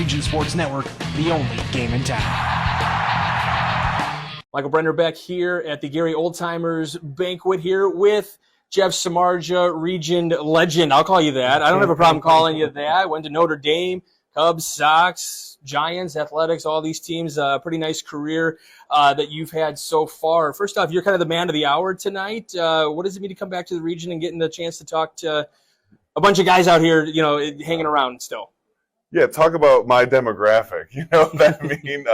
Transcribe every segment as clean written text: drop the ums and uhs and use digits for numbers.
Region Sports Network, the only game in town. Michael Brenner back here at the Gary Old Timers Banquet here with Jeff Samardzija, Region legend. I'll call you that. I don't have a problem calling you that. I went to Notre Dame, Cubs, Sox, Giants, Athletics, all these teams. Pretty nice career that you've had so far. First off, you're kind of the man of the hour tonight. What does it mean to come back to the region and getting the chance to talk to a bunch of guys out here, hanging around still? Yeah, talk about my demographic. That mean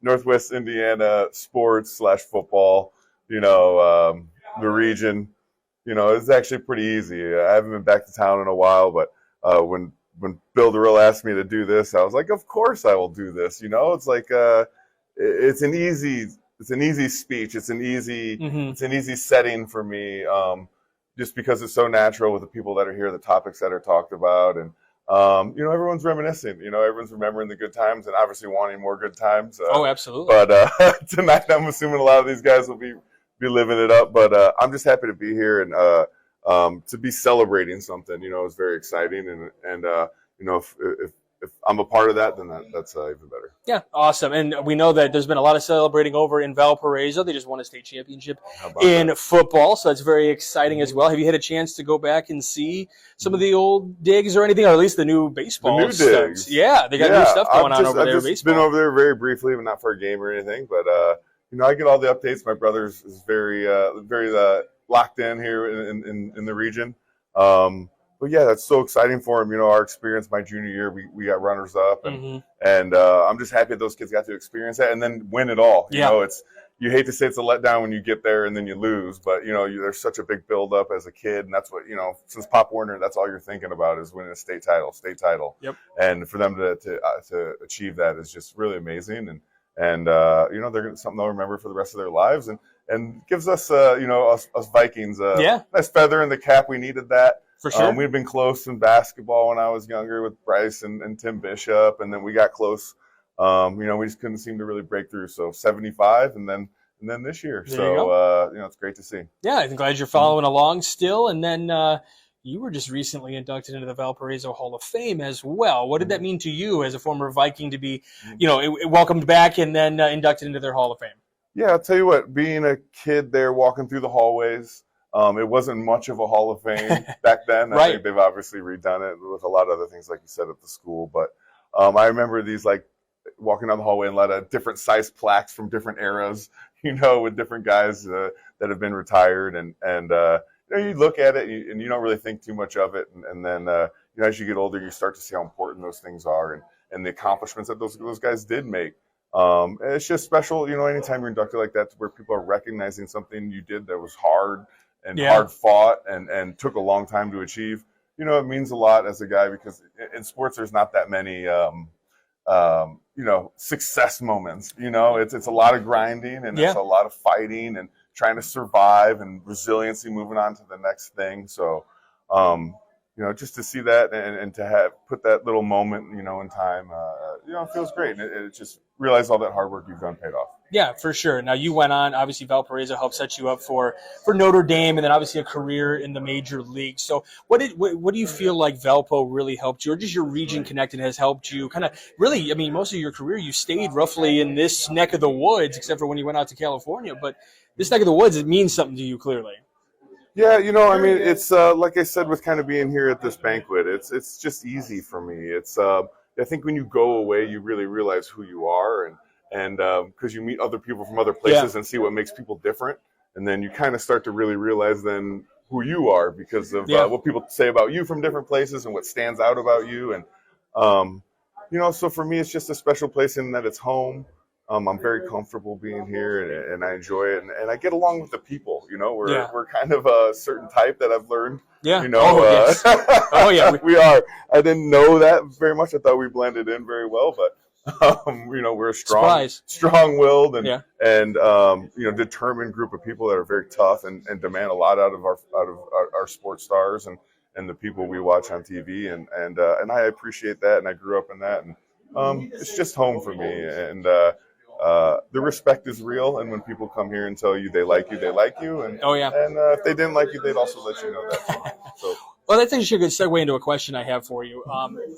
Northwest Indiana sports / football. The region. It's actually pretty easy. I haven't been back to town in a while, but when Bill Durrell asked me to do this, I was like, of course I will do this. It's like it's an easy speech. It's an easy setting for me. Just because it's so natural with the people that are here, the topics that are talked about, and everyone's reminiscing. Everyone's remembering the good times and obviously wanting more good times. Oh, absolutely. But tonight, I'm assuming a lot of these guys will be living it up. But I'm just happy to be here and to be celebrating something. Is very exciting, and if I'm a part of that, then that's even better. Yeah, awesome. And we know that there's been a lot of celebrating over in Valparaiso. They just won a state championship in football, so that's very exciting as well. Have you had a chance to go back and see some of the old digs or anything, or at least the new baseball digs? Yeah, they got new stuff going on over there. I've just been over there very briefly, but not for a game or anything. But I get all the updates. My brother is very locked in here in the region. But yeah, that's so exciting for him. Our experience my junior year, we got runners up, and I'm just happy that those kids got to experience that and then win it all. You hate to say it's a letdown when you get there and then you lose, but there's such a big build up as a kid, and that's what since Pop Warner, that's all you're thinking about is winning a state title. Yep. And for them to achieve that is just really amazing, and they're gonna something they'll remember for the rest of their lives, and gives us us Vikings nice feather in the cap. We needed that. For sure. We've been close in basketball when I was younger with Bryce and Tim Bishop, and then we got close. We just couldn't seem to really break through. So 75, and then this year. It's great to see. Yeah, I'm glad you're following along still. And then you were just recently inducted into the Valparaiso Hall of Fame as well. What did that mean to you as a former Viking to be, welcomed back and then inducted into their Hall of Fame? Yeah, I'll tell you what. Being a kid there, walking through the hallways. It wasn't much of a Hall of Fame back then. I think they've obviously redone it with a lot of other things, like you said, at the school. But I remember these, walking down the hallway and a lot of different size plaques from different eras, with different guys that have been retired. And you look at it and you don't really think too much of it. And then, as you get older, you start to see how important those things are and the accomplishments that those guys did make. It's just special, anytime you're inducted like that, where people are recognizing something you did that was hard and hard fought and took a long time to achieve. It means a lot as a guy, because in sports there's not that many success moments. It's a lot of grinding and it's a lot of fighting and trying to survive and resiliency moving on to the next thing. So just to see that and to have put that little moment in time, it feels great. And it just realize all that hard work you've done paid off. Yeah, for sure. Now, you went on, obviously Valparaiso helped set you up for Notre Dame, and then obviously a career in the major league. So what do you feel like Valpo really helped you, or just your region connected has helped you kind of really, most of your career you stayed roughly in this neck of the woods, except for when you went out to California. But this neck of the woods, it means something to you clearly. Yeah, it's like I said, with kind of being here at this banquet, it's just easy for me. It's I think when you go away, you really realize who you are, and because you meet other people from other places and see what makes people different, and then you kind of start to really realize then who you are because of what people say about you from different places and what stands out about you, and so for me, it's just a special place in that it's home. I'm very comfortable being here, and I enjoy it, and I get along with the people. We're kind of a certain type that I've learned. Yeah. Yes. Oh yeah. We are. I didn't know that very much. I thought we blended in very well, but we're a strong-willed and determined group of people that are very tough and demand a lot out of our sports stars and the people we watch on TV, and I appreciate that, and I grew up in that, and it's just home for me, and the respect is real, and when people come here and tell you they like you, and and if they didn't like you, they'd also let you know that. So Well, that's actually a good segue into a question I have for you.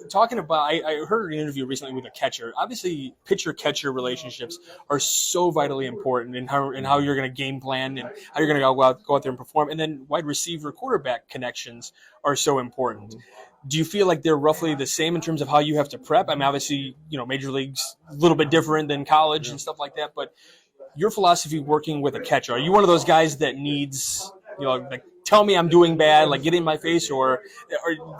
Talking about, I heard an interview recently with a catcher. Obviously, pitcher-catcher relationships are so vitally important in how you're going to game plan and how you're going to go out there and perform. And then wide receiver quarterback connections are so important. Do you feel like they're roughly the same in terms of how you have to prep? I mean, obviously, major leagues a little bit different than college and stuff like that. But your philosophy working with a catcher, are you one of those guys that needs, like, tell me I'm doing bad, like get in my face, or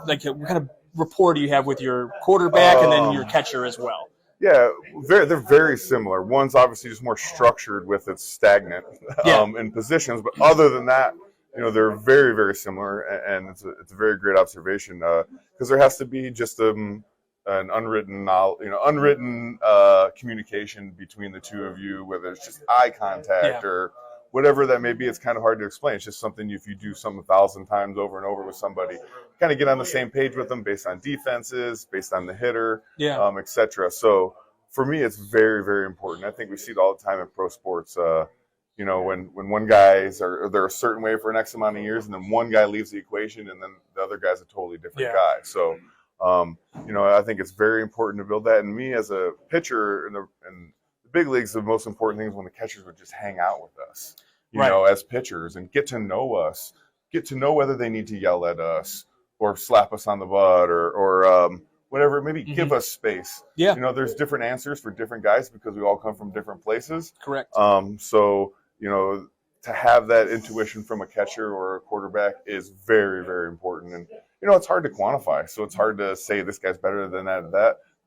like what kind of rapport do you have with your quarterback and then your catcher as well? Yeah, they're very similar. One's obviously just more structured with its stagnant in positions, but other than that, they're very, very similar, and it's a very great observation because there has to be just an unwritten communication between the two of you, whether it's just eye contact or whatever that may be. It's kind of hard to explain. It's just something, if you do something 1,000 times over and over with somebody, kind of get on the same page with them based on defenses, based on the hitter, etc. So for me, it's very, very important. I think we see it all the time in pro sports. When one guy's they're a certain way for an X amount of years, and then one guy leaves the equation, and then the other guy's a totally different guy. So, I think it's very important to build that. And me as a pitcher in the big leagues, the most important thing is when the catchers would just hang out with us, as pitchers, and get to know us, get to know whether they need to yell at us or slap us on the butt or whatever, maybe give us space. There's different answers for different guys because we all come from different places. Correct. So, to have that intuition from a catcher or a quarterback is very, very important. And, it's hard to quantify. So it's hard to say this guy's better than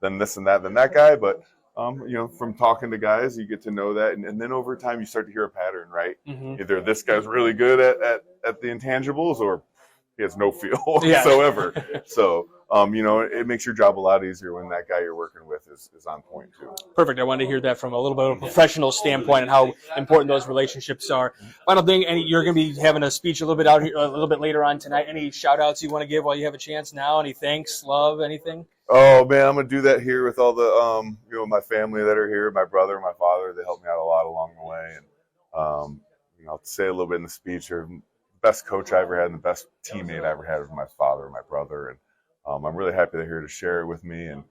than this and that, than that guy. But, from talking to guys, you get to know that. And then over time, you start to hear a pattern, right? Either this guy's really good at the intangibles or he has no feel whatsoever. So, it makes your job a lot easier when that guy you're working with is on point too. Perfect. I wanted to hear that from a little bit of a professional standpoint and how important those relationships are. Final thing, you're going to be having a speech a little bit out here, a little bit later on tonight. Any shout outs you want to give while you have a chance now? Any thanks, love, anything? Oh man, I'm going to do that here with all the, my family that are here, my brother, my father. They helped me out a lot along the way. And, I'll say a little bit in the speech. The best coach I ever had and the best teammate I ever had was my father and my brother. And, I'm really happy they're here to share it with me. And,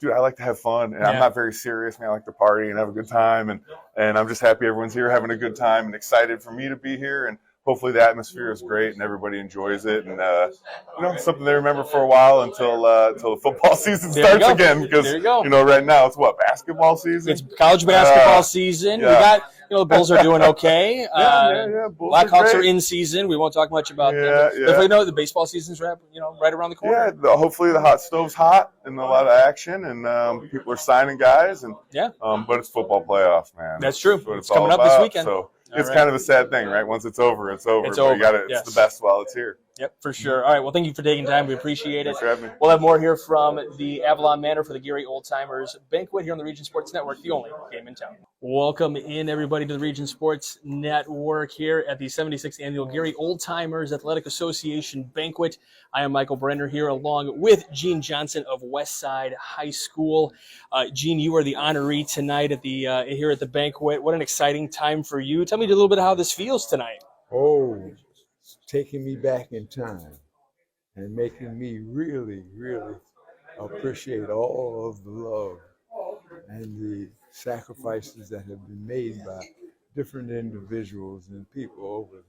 dude, I like to have fun, and I'm not very serious, man. I like to party and have a good time. And I'm just happy everyone's here having a good time and excited for me to be here. And hopefully the atmosphere is great and everybody enjoys it. And, something they remember for a while until the football season starts again. Because, right now it's basketball season? It's college basketball season. We got, the Bulls are doing okay. Blackhawks are in season. We won't talk much about them. Definitely know the baseball season's right around the corner. Yeah, hopefully the hot stove's hot and a lot of action and people are signing guys. And but it's football playoffs, man. That's true. It's coming up this weekend. So it's kind of a sad thing, right? Once it's over, it's over. It's the best while it's here. Yep, for sure. All right, well, thank you for taking time. We appreciate it. Thanks for having me. We'll have more here from the Avalon Manor for the Gary Old Timers Banquet here on the Region Sports Network, the only game in town. Welcome in, everybody, to the Region Sports Network here at the 76th Annual Gary Old Timers Athletic Association Banquet. I am Michael Brenner here along with Gene Johnson of Westside High School. Gene, you are the honoree tonight at the here at the banquet. What an exciting time for you. Tell me a little bit how this feels tonight. Oh, it's taking me back in time and making me really, really appreciate all of the love and the sacrifices that have been made by different individuals and people over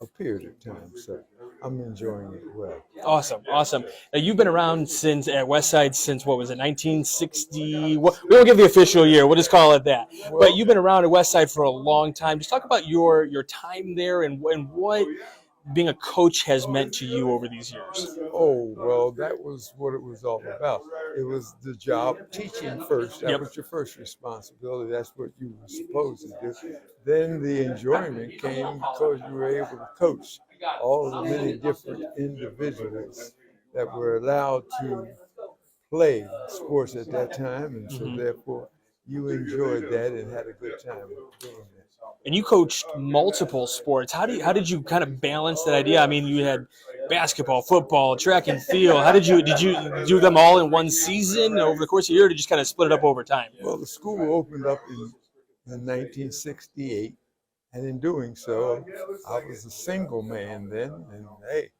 a period of time. So I'm enjoying it well. Awesome. Now, you've been around at Westside since, what was it, 1960? We won't give the official year. We'll just call it that. Well, but you've been around at Westside for a long time. Just talk about your time there and what being a coach has meant to you over these years. Oh, well, that was what it was all about. It was the job teaching first. That was your first responsibility. That's what you were supposed to do. Then the enjoyment came because you were able to coach all the many different individuals that were allowed to play sports at that time. And so therefore, you enjoyed that and had a good time doing that. And you coached multiple sports. How did you kind of balance that idea? I mean, you had basketball, football, track and field. Did you do them all in one season over the course of a year, or did you just kind of split it up over time? Well, the school opened up in 1968, and in doing so, I was a single man then. And hey,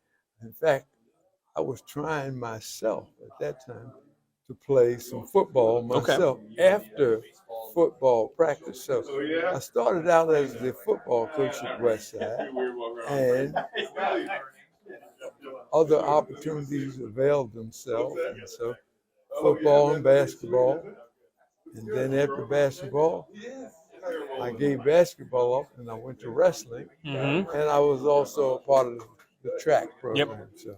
in fact, I was trying myself at that time to play some football myself after football practice. So I started out as the football coach at Westside, and other opportunities availed themselves. And so football and basketball. And then after basketball, I gave basketball up and I went to wrestling. And I was also a part of the track program. So.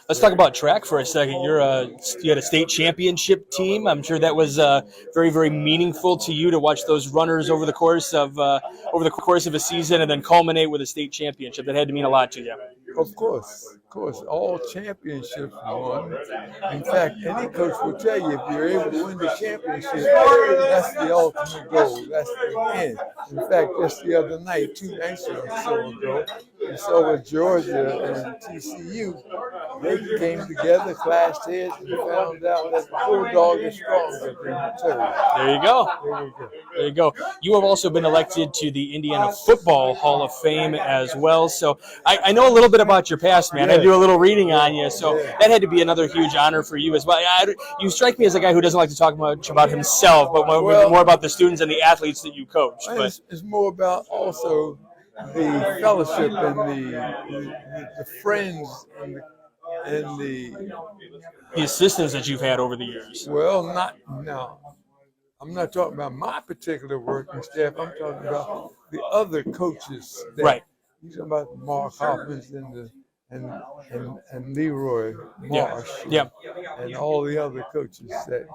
Let's talk about track for a second. You had a state championship team. I'm sure that was very, very meaningful to you to watch those runners over the course of a season and then culminate with a state championship. That had to mean a lot to you. Of course. All championships won. In fact, any coach will tell you if you're able to win the championship, that's the ultimate goal. That's the end. In fact, just the other night, 2 nights or so ago, we saw with Georgia and TCU, they came together, clashed heads, and found out that the Bulldog is stronger than the Turtle. There you go. There you go. You have also been elected to the Indiana Football Hall of Fame as well. So I know a little bit about your past, man. I do a little reading on you. So that had to be another huge honor for you as well. You strike me as a guy who doesn't like to talk much about himself, but more about the students and the athletes that you coach. But it's more about also the fellowship and the friends and the assistants that you've had over the years. Well, I'm not talking about my particular working staff. I'm talking about the other coaches. Right. You're talking about Mark Hoppins and Leroy Marsh. Yeah. And all the other coaches that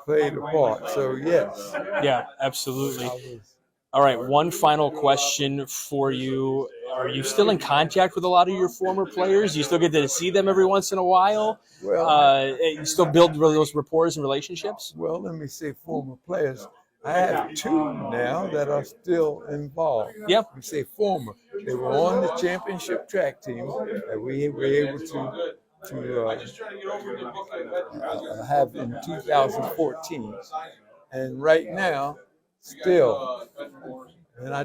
played a part. So yes. Yeah, absolutely. All right, one final question for you. Are you still in contact with a lot of your former players? Do you still get to see them every once in a while? Well, you still build those rapport and relationships? Well, let me say former players. I have 2 now that are still involved. Yep. We say former. They were on the championship track team that we were able to have in 2014. And right now, still, and I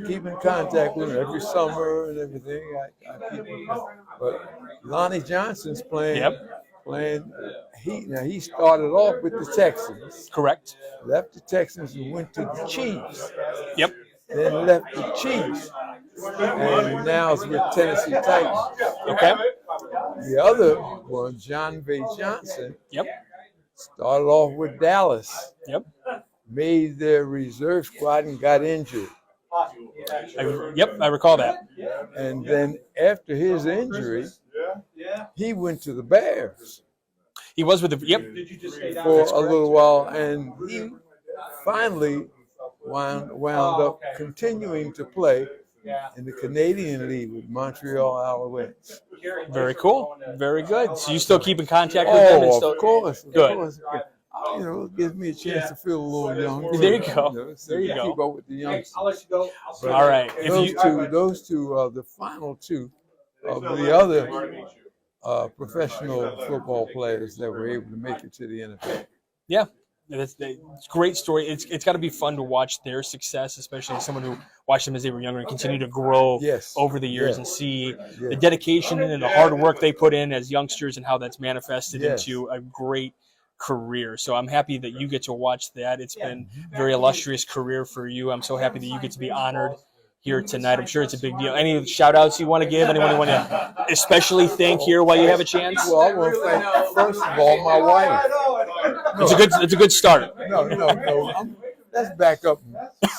keep in contact with them every summer and everything. I keep in contact. But Lonnie Johnson's playing. He started off with the Texans. Correct. Left the Texans and went to the Chiefs. Yep. Then left the Chiefs and now is with Tennessee Titans. Okay. The other one, John V. Johnson. Yep. Started off with Dallas. Yep. Made their reserve squad and got injured. I recall that. And then after his injury, he went to the Bears. He was with the for a little while, and he finally wound up continuing to play in the Canadian League with Montreal Alouettes. Very cool. Very good. So you still keep in contact with them? Of course. Good. Of course. It gives me a chance to feel a little young. There you go. There you go. Keep up with the youngsters. All right. Those two are the final 2 of the other professional football players that were able to make it to the NFL. Yeah. It's a great story. It's got to be fun to watch their success, especially as someone who watched them as they were younger and continue to grow over the years and see the dedication and the hard work they put in as youngsters and how that's manifested into a great career. So I'm happy that you get to watch that. It's been a very illustrious career for you. I'm so happy that you get to be honored here tonight. I'm sure it's a big deal. Any shout outs you want to give? Anyone you want to especially thank here while you have a chance? Well, I want to thank, first of all, my wife. It's a good start. No. Let's back up.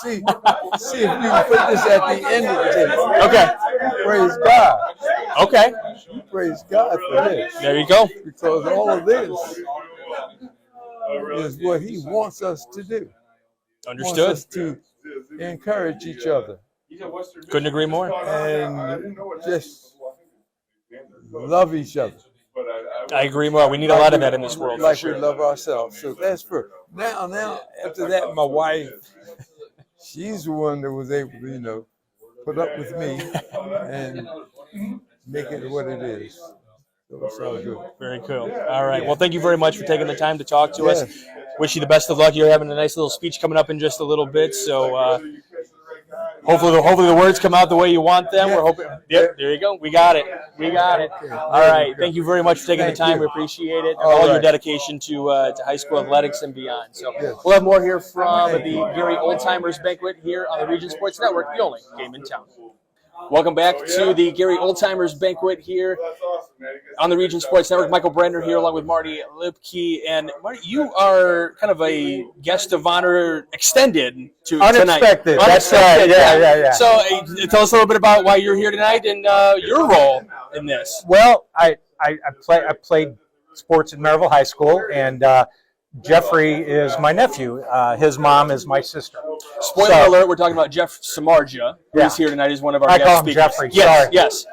See if you can put this at the end of the tape. Okay. Praise God. Okay. Praise God for this. There you go. Because all of this is what He wants us to do. Understood. He wants us to encourage each other. Couldn't agree more. And just love each other. I agree more. We need a lot of that in this world. Like we love ourselves. So that's for now. After that, my wife, she's the one that was able to, put up with me and make it what it is. So it's all good. Very cool. All right. Well, thank you very much for taking the time to talk to us. Wish you the best of luck. You're having a nice little speech coming up in just a little bit. So Hopefully the words come out the way you want them. We're hoping. Yep, there you go. We got it. All right. Thank you very much for taking the time. We appreciate it. And all your dedication to high school athletics and beyond. So we'll have more here from the Gary Old Timers Banquet here on the Region Sports Network, the only game in town. Welcome back to the Gary Old Timers Banquet here on the Region Sports Network. Michael Brender here along with Marty Lipke. And Marty, you are kind of a guest of honor extended to Unexpected. Tonight. That's right. Yeah. So tell us a little bit about why you're here tonight and your role in this. Well, I played sports at Maryville High School, and Jeffrey is my nephew. His mom is my sister. Spoiler alert, we're talking about Jeff Samardzija, who's here tonight. He's one of our guest call him speakers. Jeffrey. Yes.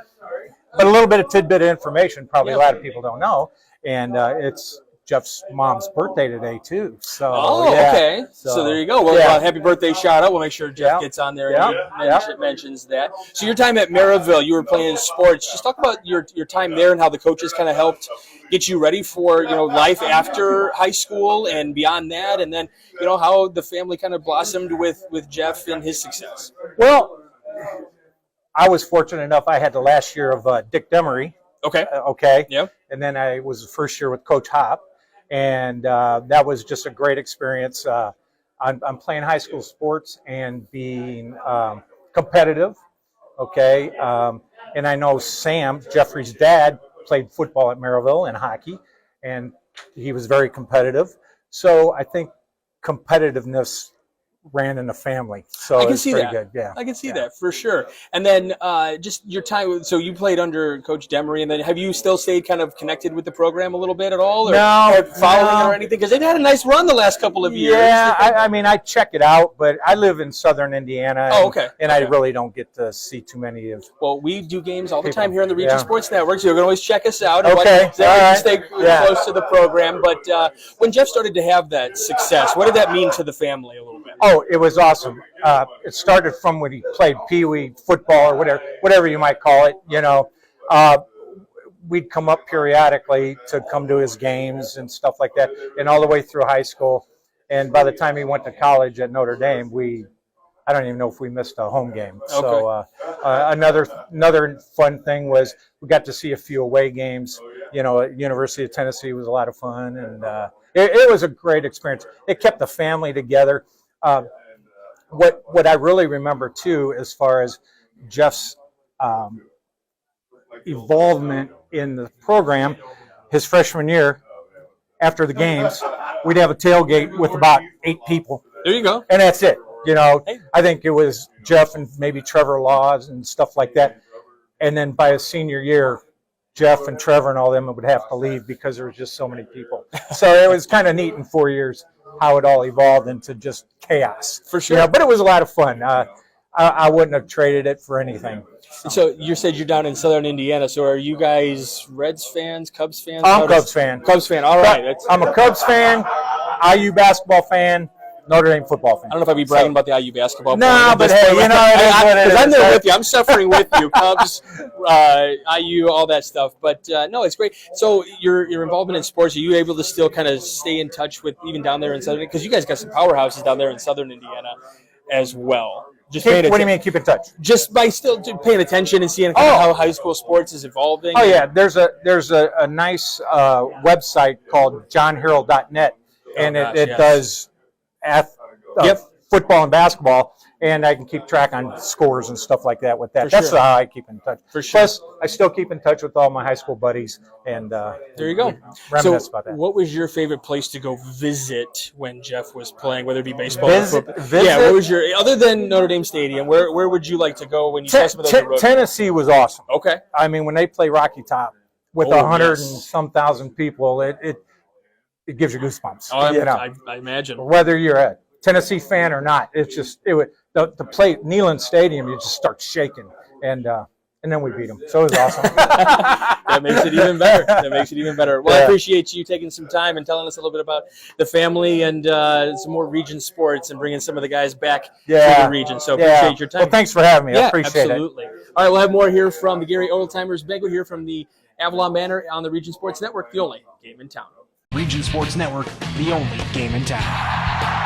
But a little bit of tidbit of information, probably a lot of people don't know, and it's Jeff's mom's birthday today too. So okay. So there you go. Well, happy birthday shout out. We'll make sure Jeff gets on there and mentions that. So your time at Maryville, you were playing sports. Just talk about your time there and how the coaches kind of helped get you ready for life after high school and beyond that, and then how the family kind of blossomed with Jeff and his success. Well, I was fortunate enough. I had the last year of Dick Demery. Okay. Yeah. And then I was the first year with Coach Hop. And that was just a great experience. I'm playing high school sports and being competitive, and I know Sam, Jeffrey's dad, played football at Maryville and hockey, and he was very competitive. So I think competitiveness ran in the family. So I can see that. Good. Yeah, I can see that for sure. And then just your time. So you played under Coach Demery, and then have you still stayed kind of connected with the program a little bit at all, or following or anything? Because they've had a nice run the last couple of years. Yeah, I mean, I check it out, but I live in southern Indiana. And I really don't get to see too many of. Well, we do games all the time here on the Region Sports Network, so you can always check us out. Okay, Stay close to the program. But when Jeff started to have that success, what did that mean to the family a little bit? Oh, it was awesome. It started from when he played Pee-wee football or whatever you might call it. We'd come up periodically to come to his games and stuff like that, and all the way through high school. And by the time he went to college at Notre Dame, I don't even know if we missed a home game. Okay. So another fun thing was we got to see a few away games. At University of Tennessee was a lot of fun, and it was a great experience. It kept the family together. What I really remember too, as far as Jeff's involvement in the program, his freshman year, after the games, we'd have a tailgate with about 8 people. There you go. And that's it. I think it was Jeff and maybe Trevor Laws and stuff like that. And then by his senior year, Jeff and Trevor and all them would have to leave because there was just so many people. So it was kind of neat in 4 years how it all evolved into just chaos. For sure. But it was a lot of fun. I wouldn't have traded it for anything. So you said you're down in southern Indiana. So are you guys Reds fans, Cubs fans? I'm a Cubs fan. Cubs fan. All right. I'm a Cubs fan, IU basketball fan, Notre Dame football fan. I don't know if I'd be bragging about the IU basketball. No, but hey, because I'm there with you. I'm suffering with you. Cubs, IU, all that stuff. But no, it's great. So your involvement in sports, are you able to still kind of stay in touch with even down there in southern? Because you guys got some powerhouses down there in southern Indiana as well. What do you mean keep in touch? Just by still paying attention and seeing how high school sports is evolving. Oh yeah, there's a nice website called johnherald.net, and it does football and basketball, and I can keep track on scores and stuff like that with that. That's how I keep in touch. For sure. Plus, I still keep in touch with all my high school buddies, and there you go. Reminisce about that. What was your favorite place to go visit when Jeff was playing, whether it be baseball or football? Visit? Yeah, what was other than Notre Dame Stadium? Where would you like to go when you saw some of those road Tennessee was awesome. Okay. I mean, when they play Rocky Top with 100 and some thousand people, it gives you goosebumps. I imagine. Whether you're a Tennessee fan or not, it's just the play Neyland Stadium, you just start shaking, and then we beat them. So it was awesome. That makes it even better. Well, I appreciate you taking some time and telling us a little bit about the family and some more region sports and bringing some of the guys back to the region. So appreciate your time. Well, thanks for having me. I appreciate absolutely. All right, we'll have more here from the Gary Old Timers Banquet here from the Avalon Manor on the Region Sports Network, the only game in town. Region Sports Network, the only game in town.